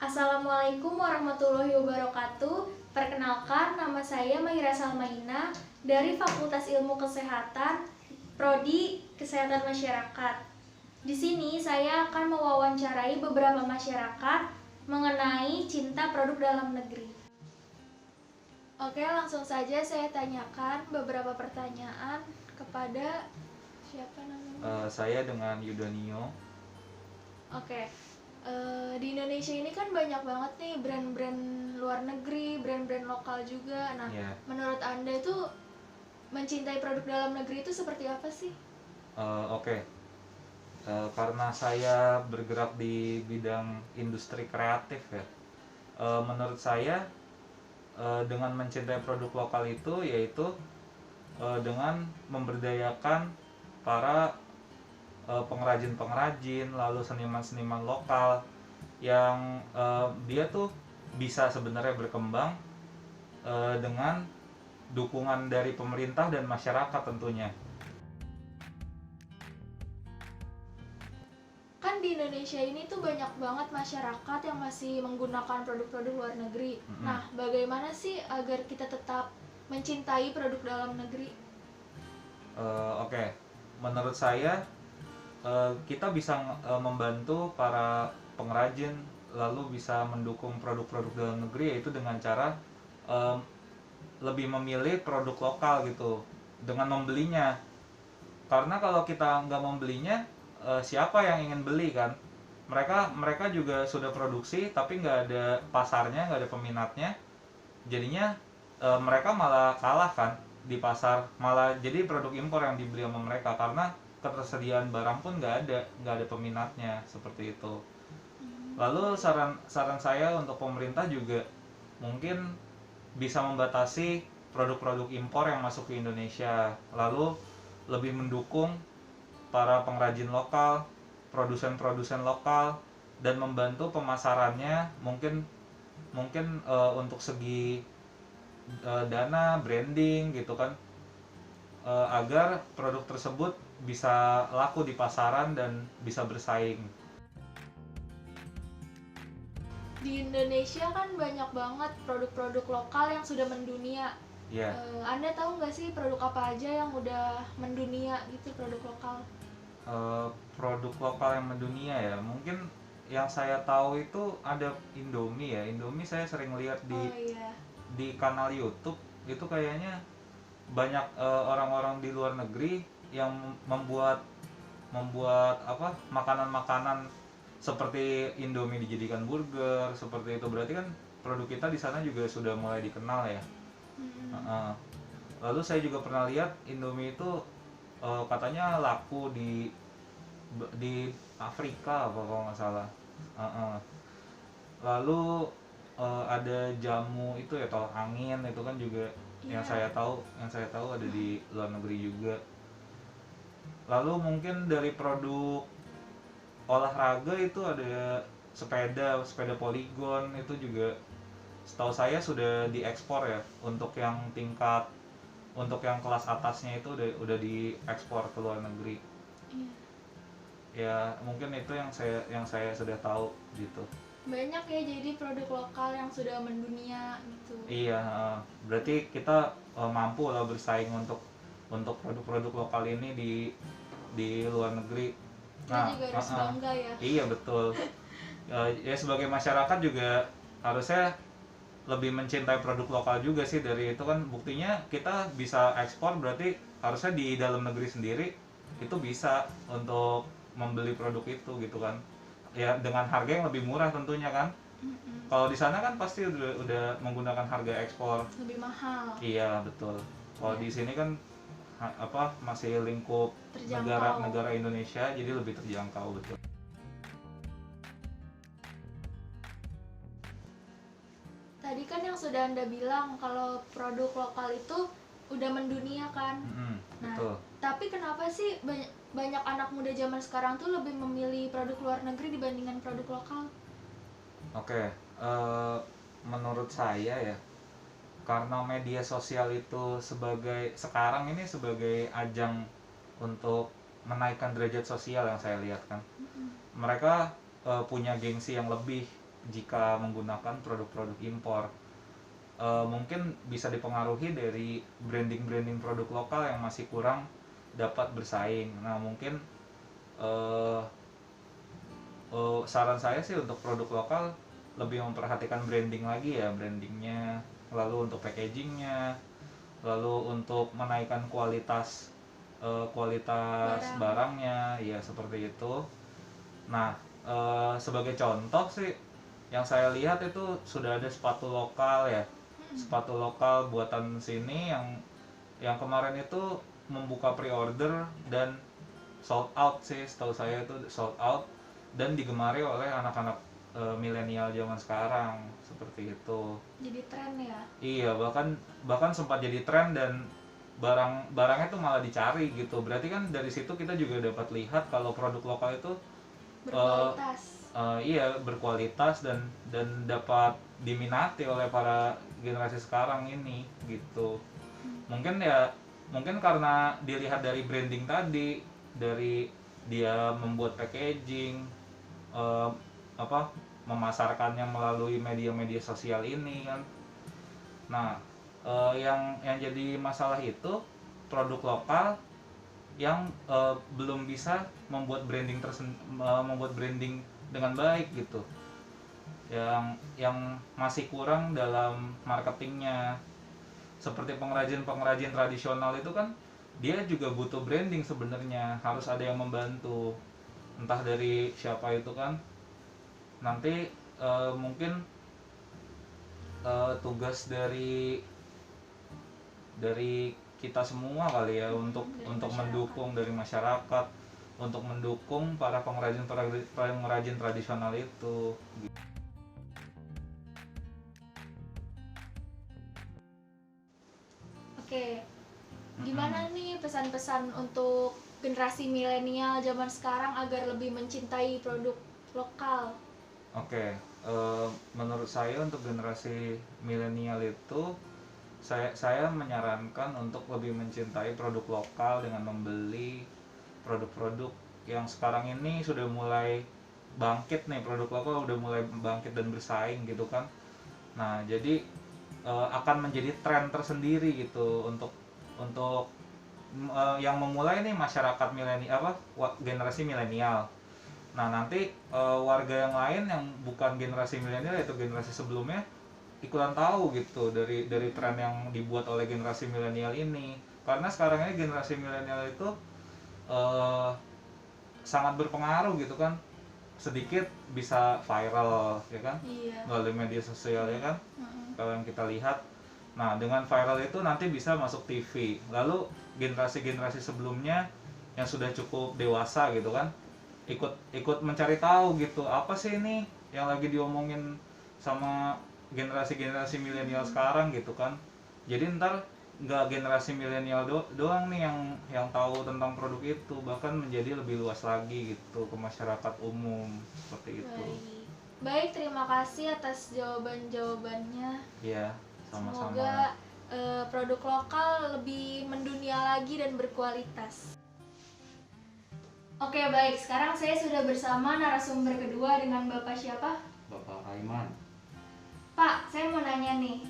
Assalamualaikum warahmatullahi wabarakatuh. Perkenalkan, nama saya Mahira Salmaina dari Fakultas Ilmu Kesehatan, Prodi Kesehatan Masyarakat. Di sini saya akan mewawancarai beberapa masyarakat mengenai cinta produk dalam negeri. Oke, langsung saja saya tanyakan beberapa pertanyaan kepada siapa namanya? Saya dengan Yudonio. Oke. Di Indonesia ini kan banyak banget nih brand-brand luar negeri, brand-brand lokal juga. Nah, menurut Anda itu mencintai produk dalam negeri itu seperti apa sih? Oke. Karena saya bergerak di bidang industri kreatif ya. Menurut saya dengan mencintai produk lokal itu yaitu dengan memberdayakan para pengrajin-pengrajin, lalu seniman-seniman lokal yang dia tuh bisa sebenarnya berkembang dengan dukungan dari pemerintah dan masyarakat tentunya. Kan di Indonesia ini tuh banyak banget masyarakat yang masih menggunakan produk-produk luar negeri. Nah, bagaimana sih agar kita tetap mencintai produk dalam negeri? Oke. Menurut saya kita bisa membantu para pengrajin lalu bisa mendukung produk-produk dalam negeri yaitu dengan cara lebih memilih produk lokal gitu dengan membelinya, karena kalau kita nggak membelinya siapa yang ingin beli kan? Mereka juga sudah produksi tapi nggak ada pasarnya, nggak ada peminatnya, jadinya mereka malah kalah kan di pasar, malah jadi produk impor yang dibeli sama mereka karena ketersediaan barang pun nggak ada peminatnya seperti itu. Lalu saran saya untuk pemerintah juga mungkin bisa membatasi produk-produk impor yang masuk ke Indonesia, lalu lebih mendukung para pengrajin lokal, produsen-produsen lokal, dan membantu pemasarannya mungkin untuk segi dana branding gitu kan, agar produk tersebut bisa laku di pasaran dan bisa bersaing. Di Indonesia kan banyak banget produk-produk lokal yang sudah mendunia. Anda tahu nggak sih produk apa aja yang udah mendunia gitu, produk lokal? Produk lokal yang mendunia ya, mungkin yang saya tahu itu ada Indomie ya. Indomie saya sering lihat di kanal YouTube itu, kayaknya banyak orang-orang di luar negeri yang membuat apa makanan-makanan seperti Indomie dijadikan burger seperti itu. Berarti kan produk kita di sana juga sudah mulai dikenal ya. Lalu saya juga pernah lihat Indomie itu katanya laku di Afrika apa kalau nggak salah. Lalu ada jamu itu ya, tolak angin itu kan juga yang saya tahu ada di luar negeri juga. Lalu mungkin dari produk olahraga itu ada sepeda Polygon, itu juga setahu saya sudah diekspor ya, untuk yang kelas atasnya itu udah diekspor ke luar negeri. Ya mungkin itu yang saya sudah tahu gitu. Banyak ya jadi produk lokal yang sudah mendunia gitu. Iya, berarti kita mampu lah bersaing untuk produk-produk lokal ini di luar negeri. Kita juga harus bangga ya. Iya betul. Ya sebagai masyarakat juga harusnya lebih mencintai produk lokal juga sih. Dari itu kan buktinya kita bisa ekspor, berarti harusnya di dalam negeri sendiri itu bisa untuk membeli produk itu gitu kan. Ya dengan harga yang lebih murah tentunya kan. Kalau di sana kan pasti udah menggunakan harga ekspor lebih mahal. Iya betul. Kalau di sini kan masih lingkup terjangkau. negara Indonesia, jadi lebih terjangkau betul. Tadi kan yang sudah Anda bilang kalau produk lokal itu udah mendunia kan. Betul. Tapi kenapa sih banyak anak muda zaman sekarang tuh lebih memilih produk luar negeri dibandingkan produk lokal? Oke, menurut saya ya, karena media sosial itu sekarang ini sebagai ajang untuk menaikkan derajat sosial yang saya lihat kan. Mereka punya gengsi yang lebih jika menggunakan produk-produk impor. Mungkin bisa dipengaruhi dari branding produk lokal yang masih kurang dapat bersaing. Nah mungkin uh, saran saya sih untuk produk lokal lebih memperhatikan branding lagi ya, brandingnya, lalu untuk packagingnya, lalu untuk menaikkan kualitas barangnya ya, seperti itu. Nah sebagai contoh sih yang saya lihat itu sudah ada sepatu lokal ya, sepatu lokal buatan sini yang kemarin itu membuka pre-order dan sold out sih, setahu saya itu sold out dan digemari oleh anak-anak milenial zaman sekarang, seperti itu. Jadi tren ya? Iya, bahkan sempat jadi tren dan barangnya tuh malah dicari gitu. Berarti kan dari situ kita juga dapat lihat kalau produk lokal itu berkualitas. Iya, berkualitas dan dapat diminati oleh para generasi sekarang ini gitu. Mungkin karena dilihat dari branding tadi, dari dia membuat packaging, eh, memasarkannya melalui media-media sosial ini kan. Nah yang jadi masalah itu produk lokal yang belum bisa membuat branding dengan baik gitu, yang masih kurang dalam marketingnya. Seperti pengrajin tradisional itu kan dia juga butuh branding sebenarnya, harus ada yang membantu, entah dari siapa itu kan. Nanti mungkin tugas dari kita semua kali ya, untuk mendukung dari masyarakat, untuk mendukung para pengrajin tradisional itu. Oke, gimana nih pesan-pesan untuk generasi milenial zaman sekarang agar lebih mencintai produk lokal? Oke, menurut saya untuk generasi milenial itu saya menyarankan untuk lebih mencintai produk lokal dengan membeli produk-produk yang sekarang ini sudah mulai bangkit nih, produk lokal udah mulai bangkit dan bersaing gitu kan. Nah jadi akan menjadi tren tersendiri gitu untuk yang memulai nih masyarakat milenial, generasi milenial. Nah nanti warga yang lain yang bukan generasi milenial, yaitu generasi sebelumnya, ikutan tahu gitu dari tren yang dibuat oleh generasi milenial ini. Karena sekarang ini generasi milenial itu sangat berpengaruh gitu kan, sedikit bisa viral ya kan, iya, melalui media sosial ya kan. Kalau yang kita lihat, nah dengan viral itu nanti bisa masuk TV, lalu generasi sebelumnya yang sudah cukup dewasa gitu kan ikut mencari tahu gitu, apa sih ini yang lagi diomongin sama generasi milenial sekarang gitu kan. Jadi ntar nggak generasi milenial doang nih yang tahu tentang produk itu, bahkan menjadi lebih luas lagi gitu ke masyarakat umum, seperti itu. Baik, terima kasih atas jawabannya. Iya, sama-sama. Semoga produk lokal lebih mendunia lagi dan berkualitas. Oke, baik. Sekarang saya sudah bersama narasumber kedua dengan Bapak siapa? Bapak Aiman. Pak, saya mau nanya nih,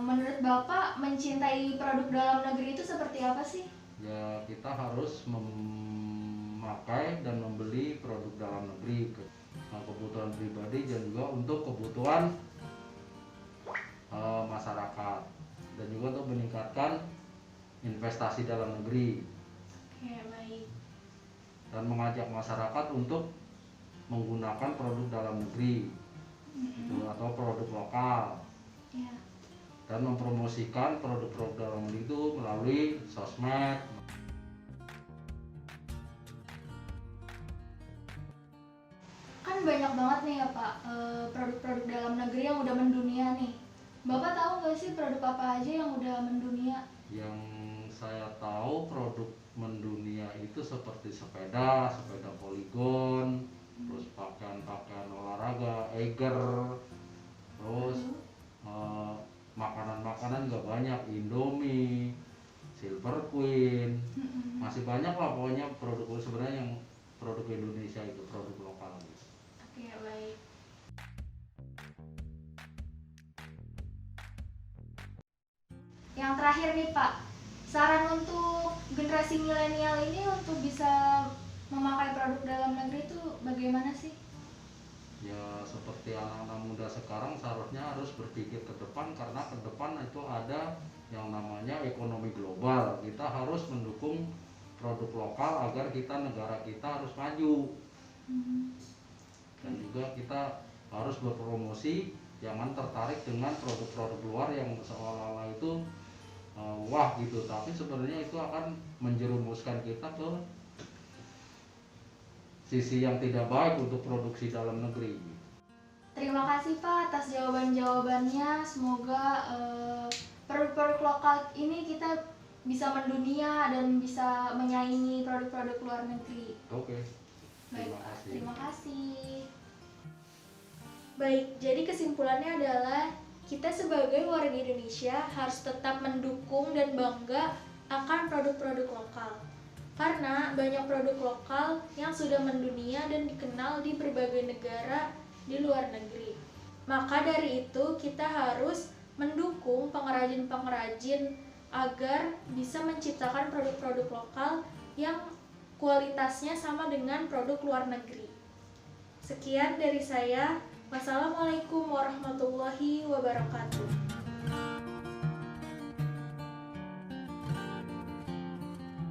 menurut Bapak mencintai produk dalam negeri itu seperti apa sih? Ya, kita harus memakai dan membeli produk dalam negeri, kebutuhan pribadi dan juga untuk kebutuhan masyarakat, dan juga untuk meningkatkan investasi dalam negeri. Oke, baik. Dan mengajak masyarakat untuk menggunakan produk dalam negeri atau produk lokal, ya. Dan mempromosikan produk-produk dalam negeri itu melalui sosmed. Kan banyak banget nih ya Pak produk-produk dalam negeri yang udah mendunia nih. Bapak tahu nggak sih produk apa aja yang udah mendunia? Yang saya tahu produk mendunia itu seperti sepeda Polygon, terus pakaian olahraga Eiger, terus makanan juga banyak, Indomie, Silver Queen, masih banyak lah pokoknya produk sebenarnya yang produk Indonesia itu, produk lokal. Oke, baik. Yang terakhir nih Pak, saran untuk generasi milenial ini untuk bisa memakai produk dalam negeri itu bagaimana sih? Ya seperti anak-anak muda sekarang seharusnya harus berpikir ke depan, karena ke depan itu ada yang namanya ekonomi global. Kita harus mendukung produk lokal agar negara kita harus maju. Dan juga kita harus berpromosi, jangan tertarik dengan produk-produk luar yang seolah-olah itu wah gitu, tapi sebenarnya itu akan menjerumuskan kita ke sisi yang tidak baik untuk produksi dalam negeri. Terima kasih Pak atas jawaban-jawabannya. Semoga produk-produk lokal ini kita bisa mendunia dan bisa menyaingi produk-produk luar negeri. Oke. Baik, Terima kasih. terima kasih. Baik, jadi kesimpulannya adalah kita sebagai warga Indonesia harus tetap mendukung dan bangga akan produk-produk lokal. Karena banyak produk lokal yang sudah mendunia dan dikenal di berbagai negara di luar negeri. Maka dari itu kita harus mendukung pengrajin-pengrajin agar bisa menciptakan produk-produk lokal yang kualitasnya sama dengan produk luar negeri. Sekian dari saya. Wassalamualaikum warahmatullahi wabarakatuh.